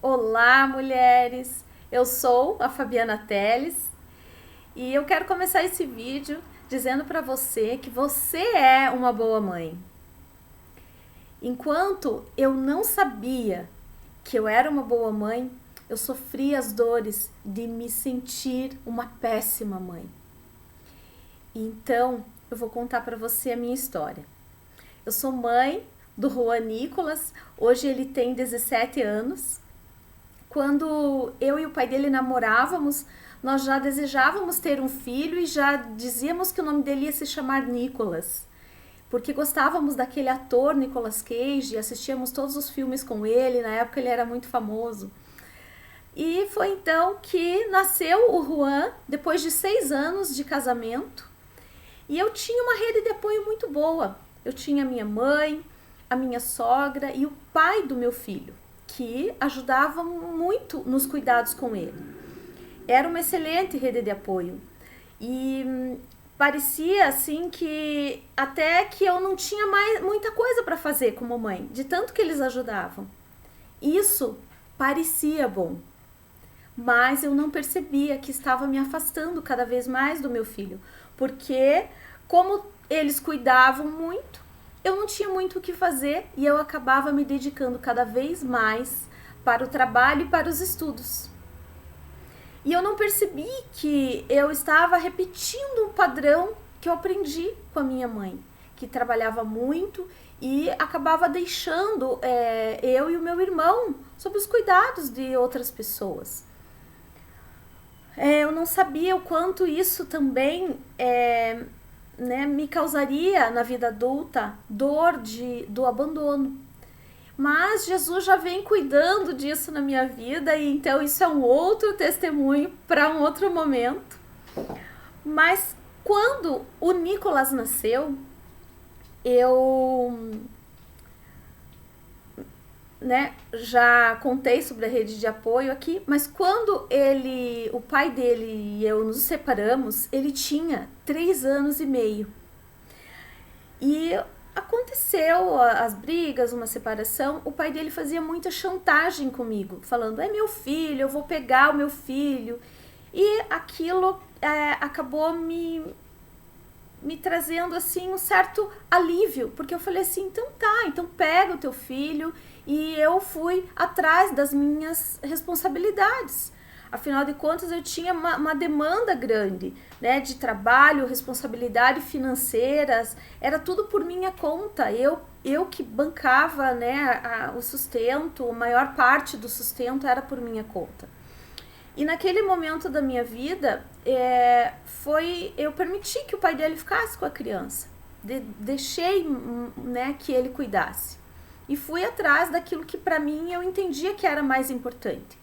Olá, mulheres! Eu sou a Fabiana Teles e eu quero começar esse vídeo dizendo para você que você é uma boa mãe. Enquanto eu não sabia que eu era uma boa mãe, eu sofria as dores de me sentir uma péssima mãe. Então, eu vou contar para você a minha história. Eu sou mãe do Juan Nicolas, hoje ele tem 17 anos. Quando eu e o pai dele namorávamos, nós já desejávamos ter um filho e já dizíamos que o nome dele ia se chamar Nicolas, porque gostávamos daquele ator Nicolas Cage e assistíamos todos os filmes com ele, na época ele era muito famoso. E foi então que nasceu o Juan, depois de 6 anos de casamento, e eu tinha uma rede de apoio muito boa. Eu tinha a minha mãe, a minha sogra e o pai do meu filho, que ajudavam muito nos cuidados com ele. Era uma excelente rede de apoio. E parecia assim que até que eu não tinha mais muita coisa para fazer como mãe, de tanto que eles ajudavam. Isso parecia bom, mas eu não percebia que estava me afastando cada vez mais do meu filho, porque como eles cuidavam muito, eu não tinha muito o que fazer e eu acabava me dedicando cada vez mais para o trabalho e para os estudos. E eu não percebi que eu estava repetindo um padrão que eu aprendi com a minha mãe, que trabalhava muito e acabava deixando eu e o meu irmão sob os cuidados de outras pessoas. Eu não sabia o quanto isso também me causaria na vida adulta dor do abandono. Mas Jesus já vem cuidando disso na minha vida e então isso é um outro testemunho para um outro momento. Mas quando o Nicolas nasceu, eu já contei sobre a rede de apoio aqui, mas quando o pai dele e eu nos separamos, ele tinha 3 anos e meio. E aconteceu as brigas, uma separação, o pai dele fazia muita chantagem comigo, falando, é meu filho, eu vou pegar o meu filho. E aquilo acabou me trazendo assim um certo alívio, porque eu falei assim, então tá, então pega o teu filho. E eu fui atrás das minhas responsabilidades. Afinal de contas, eu tinha uma demanda grande, né, de trabalho, responsabilidade financeiras, era tudo por minha conta. Eu que bancava, né, o sustento, a maior parte do sustento era por minha conta. E naquele momento da minha vida, eu permiti que o pai dele ficasse com a criança. Deixei, né, que ele cuidasse. E fui atrás daquilo que para mim eu entendia que era mais importante,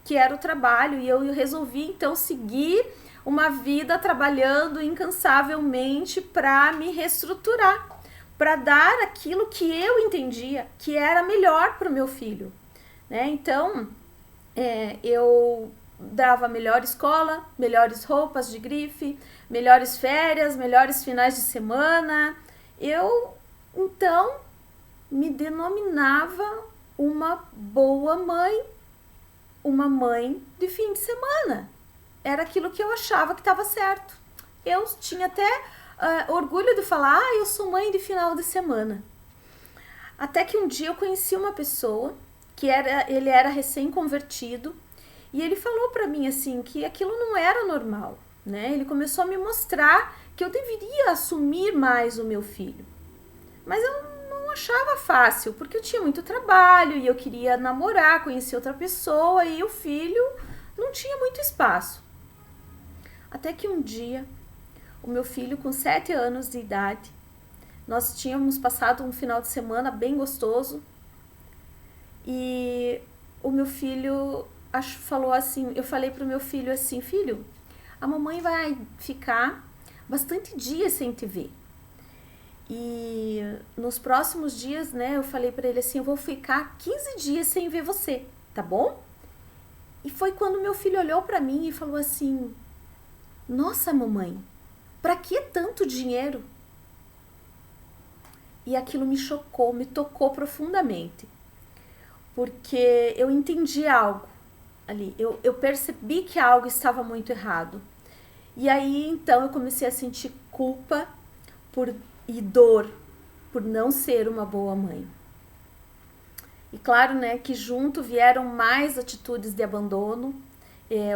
que era o trabalho. E eu resolvi então seguir uma vida trabalhando incansavelmente para me reestruturar, para dar aquilo que eu entendia que era melhor para o meu filho, né? Então eu dava melhor escola, melhores roupas de grife, melhores férias, melhores finais de semana. Eu então me denominava uma boa mãe, uma mãe de fim de semana. Era aquilo que eu achava que estava certo. Eu tinha até orgulho de falar, eu sou mãe de final de semana. Até que um dia eu conheci uma pessoa que ele era recém-convertido e ele falou para mim assim que aquilo não era normal, né? Ele começou a me mostrar que eu deveria assumir mais o meu filho. Mas eu não achava fácil, porque eu tinha muito trabalho e eu queria namorar, conhecer outra pessoa e o filho não tinha muito espaço. Até que um dia, o meu filho com 7 anos de idade, nós tínhamos passado um final de semana bem gostoso e o meu filho falou assim, eu falei pro meu filho assim, filho, a mamãe vai ficar bastante dias sem te ver. E nos próximos dias, né, eu falei pra ele assim, eu vou ficar 15 dias sem ver você, tá bom? E foi quando meu filho olhou pra mim e falou assim, nossa mamãe, pra que tanto dinheiro? E aquilo me chocou, me tocou profundamente. porque eu entendi algo ali. Eu percebi que algo estava muito errado. E aí, então, eu comecei a sentir culpa e dor por não ser uma boa mãe. E claro, né, que junto vieram mais atitudes de abandono,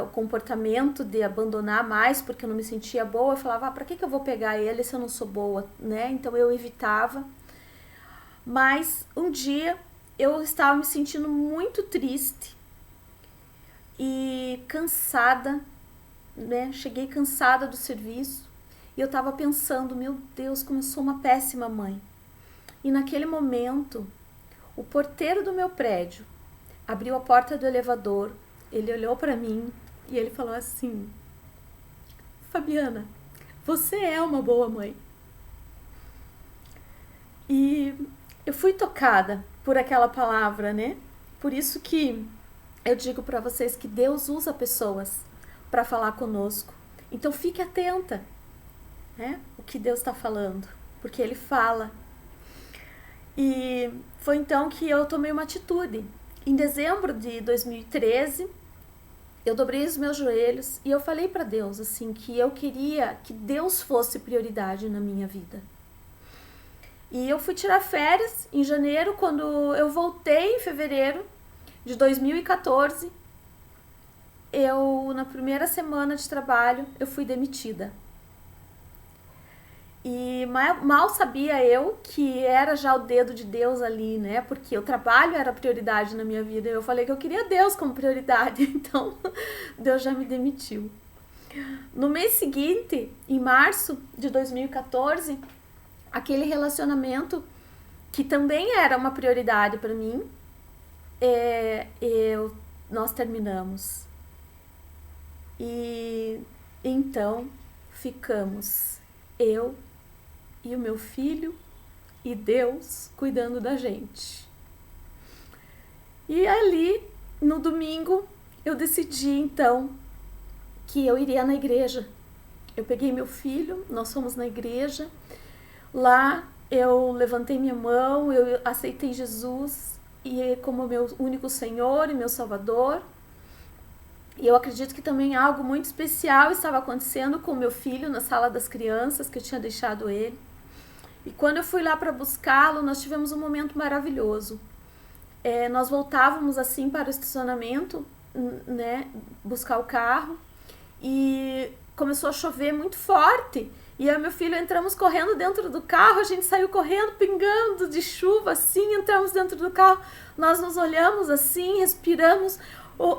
o comportamento de abandonar mais, porque eu não me sentia boa. Eu falava, pra que eu vou pegar ele se eu não sou boa, né? Então eu evitava. Mas um dia eu estava me sentindo muito triste e cansada, né? Cheguei cansada do serviço e eu estava pensando, meu Deus, como eu sou uma péssima mãe. E naquele momento, o porteiro do meu prédio abriu a porta do elevador, ele olhou para mim e ele falou assim, Fabiana, você é uma boa mãe. E eu fui tocada por aquela palavra, né? Por isso que eu digo para vocês que Deus usa pessoas para falar conosco. Então fique atenta, né? O que Deus está falando, porque Ele fala. E foi então que eu tomei uma atitude. Em dezembro de 2013, eu dobrei os meus joelhos e eu falei para Deus assim que eu queria que Deus fosse prioridade na minha vida. E eu fui tirar férias em janeiro. Quando eu voltei em fevereiro de 2014, na primeira semana de trabalho, eu fui demitida. E mal sabia eu que era já o dedo de Deus ali, né? Porque o trabalho era prioridade na minha vida. Eu falei que eu queria Deus como prioridade, então Deus já me demitiu. No mês seguinte, em março de 2014, aquele relacionamento que também era uma prioridade para mim, nós terminamos. E então ficamos eu e o meu filho e Deus cuidando da gente. E ali, no domingo, eu decidi então que eu iria na igreja. Eu peguei meu filho, nós fomos na igreja. Lá eu levantei minha mão, eu aceitei Jesus e como meu único Senhor e meu Salvador. E eu acredito que também algo muito especial estava acontecendo com meu filho na sala das crianças, que eu tinha deixado ele. E quando eu fui lá para buscá-lo, nós tivemos um momento maravilhoso. Nós voltávamos assim para o estacionamento, né, buscar o carro, e começou a chover muito forte. E eu e meu filho entramos correndo dentro do carro, a gente saiu correndo, pingando de chuva, assim, entramos dentro do carro, nós nos olhamos assim, respiramos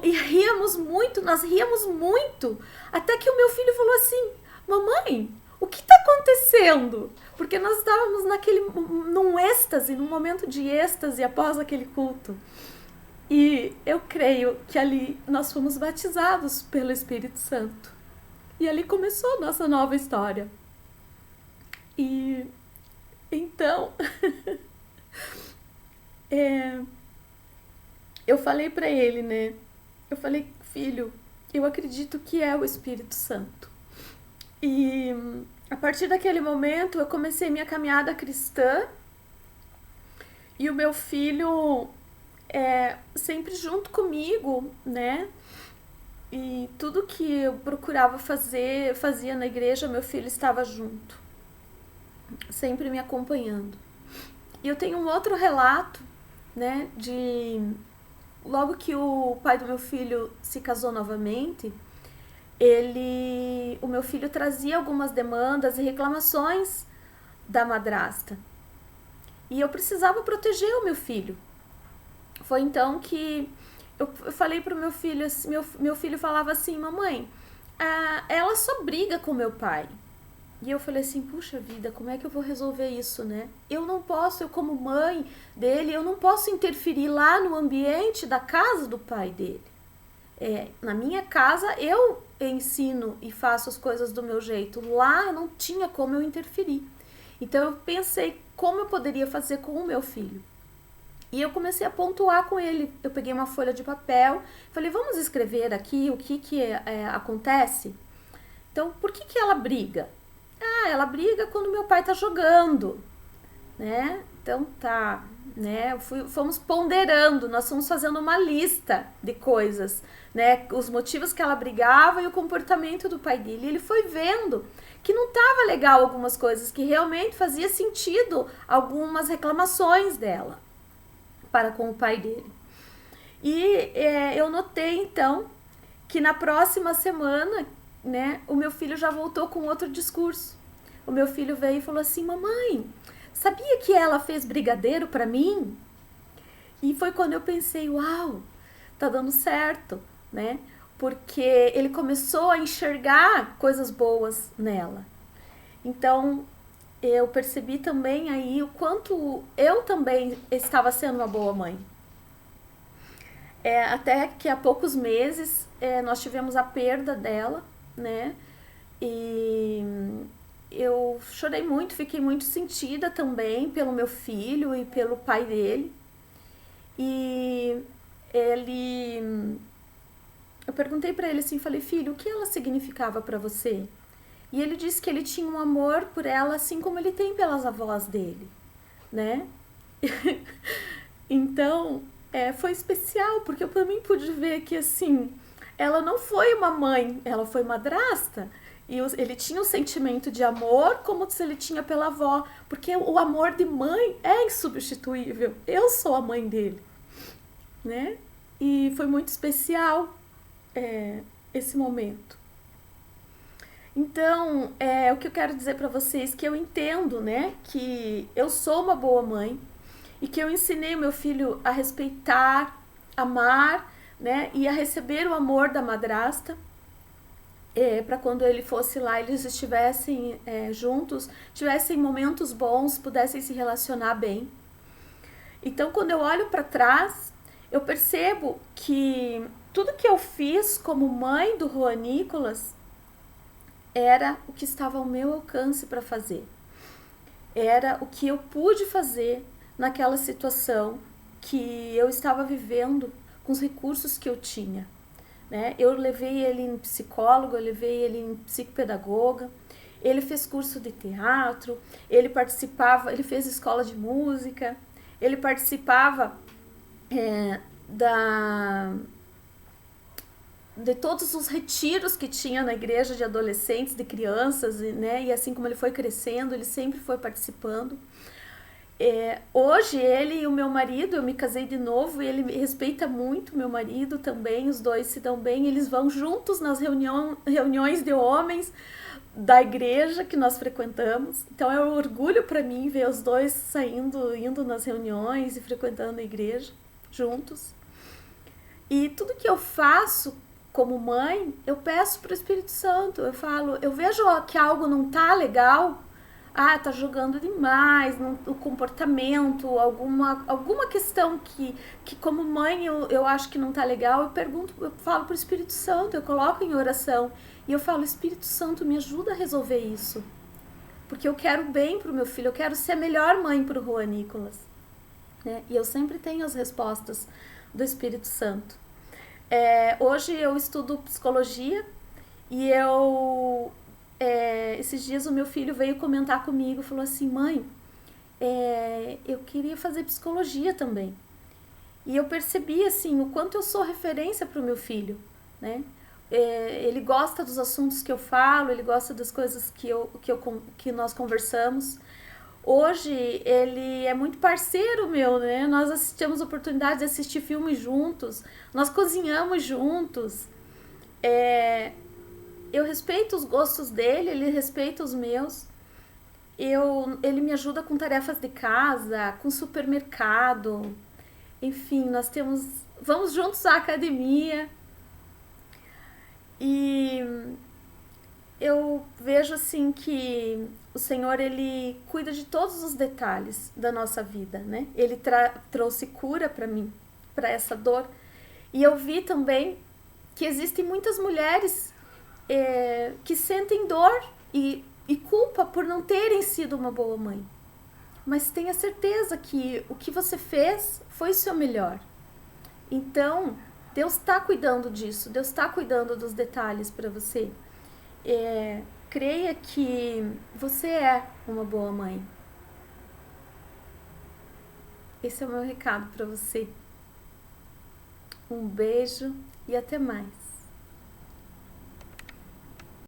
e ríamos muito, nós ríamos muito, até que o meu filho falou assim, mamãe, o que está acontecendo? Porque nós estávamos num êxtase, num momento de êxtase após aquele culto. E eu creio que ali nós fomos batizados pelo Espírito Santo. E ali começou a nossa nova história. E então eu falei para ele, né? Eu falei, filho, eu acredito que é o Espírito Santo. E a partir daquele momento eu comecei minha caminhada cristã. E o meu filho sempre junto comigo, né? E tudo que eu procurava fazia na igreja, meu filho estava junto, sempre me acompanhando. E eu tenho um outro relato, né, logo que o pai do meu filho se casou novamente, o meu filho trazia algumas demandas e reclamações da madrasta. E eu precisava proteger o meu filho. Foi então que eu falei pro meu filho, meu filho falava assim, mamãe, ela só briga com meu pai. E eu falei assim, puxa vida, como é que eu vou resolver isso, né? Eu não posso, eu como mãe dele, eu não posso interferir lá no ambiente da casa do pai dele. Na minha casa eu ensino e faço as coisas do meu jeito. Lá não tinha como eu interferir. Então eu pensei como eu poderia fazer com o meu filho. E eu comecei a pontuar com ele. Eu peguei uma folha de papel, falei, vamos escrever aqui o que acontece? Então, por que ela briga? Ela briga quando meu pai tá jogando, né? Então tá, né? Fomos ponderando, nós fomos fazendo uma lista de coisas, né? Os motivos que ela brigava e o comportamento do pai dele. E ele foi vendo que não estava legal algumas coisas, que realmente fazia sentido algumas reclamações dela para com o pai dele. E eu notei, então, que na próxima semana, né, o meu filho já voltou com outro discurso. O meu filho veio e falou assim: mamãe, sabia que ela fez brigadeiro para mim? E foi quando eu pensei: uau, tá dando certo, né? Porque ele começou a enxergar coisas boas nela. Então, eu percebi também aí o quanto eu também estava sendo uma boa mãe. Até que há poucos meses nós tivemos a perda dela, né? E eu chorei muito, fiquei muito sentida também pelo meu filho e pelo pai dele. E eu perguntei para ele assim, falei: filho, o que ela significava para você? E ele disse que ele tinha um amor por ela assim como ele tem pelas avós dele, né? Então, foi especial, porque eu também pude ver que, assim, ela não foi uma mãe, ela foi madrasta. E ele tinha um sentimento de amor como se ele tinha pela avó, porque o amor de mãe é insubstituível. Eu sou a mãe dele, né? E foi muito especial esse momento. Então, o que eu quero dizer para vocês, que eu entendo, né, que eu sou uma boa mãe e que eu ensinei o meu filho a respeitar, amar, né, e a receber o amor da madrasta, para quando ele fosse lá, eles estivessem juntos, tivessem momentos bons, pudessem se relacionar bem. Então, quando eu olho para trás, eu percebo que tudo que eu fiz como mãe do Juan Nicolas era o que estava ao meu alcance para fazer. Era o que eu pude fazer naquela situação que eu estava vivendo com os recursos que eu tinha, né? Eu levei ele em psicólogo, eu levei ele em psicopedagoga, ele fez curso de teatro, ele participava, ele fez escola de música, ele participava de todos os retiros que tinha na igreja de adolescentes, de crianças, né? E assim como ele foi crescendo, ele sempre foi participando. Hoje ele e o meu marido, eu me casei de novo e ele respeita muito meu marido também, os dois se dão bem, eles vão juntos nas reuniões de homens da igreja que nós frequentamos. Então é um orgulho para mim ver os dois indo nas reuniões e frequentando a igreja juntos. E tudo que eu faço como mãe, eu peço para o Espírito Santo. Eu falo, eu vejo que algo não tá legal, tá jogando demais, o comportamento, alguma questão que como mãe eu acho que não tá legal, eu falo pro Espírito Santo, eu coloco em oração e eu falo: Espírito Santo, me ajuda a resolver isso, porque eu quero bem pro meu filho, eu quero ser a melhor mãe pro Juan Nicolas, né? E eu sempre tenho as respostas do Espírito Santo. Hoje eu estudo psicologia e esses dias o meu filho veio comentar comigo, falou assim: mãe, eu queria fazer psicologia também. E eu percebi assim o quanto eu sou referência para o meu filho, né? Ele gosta dos assuntos que eu falo, ele gosta das coisas que nós conversamos. Hoje ele é muito parceiro meu, né? Nós temos a oportunidade de assistir filmes juntos, nós cozinhamos juntos. Eu respeito os gostos dele, ele respeita os meus. Ele me ajuda com tarefas de casa, com supermercado. Enfim, vamos juntos à academia. E eu vejo assim que o Senhor, ele cuida de todos os detalhes da nossa vida, né? Ele trouxe cura para mim, para essa dor. E eu vi também que existem muitas mulheres que sentem dor e culpa por não terem sido uma boa mãe. Mas tenha certeza que o que você fez foi o seu melhor. Então, Deus está cuidando disso, Deus está cuidando dos detalhes para você. Creia que você é uma boa mãe. Esse é o meu recado para você. Um beijo e até mais.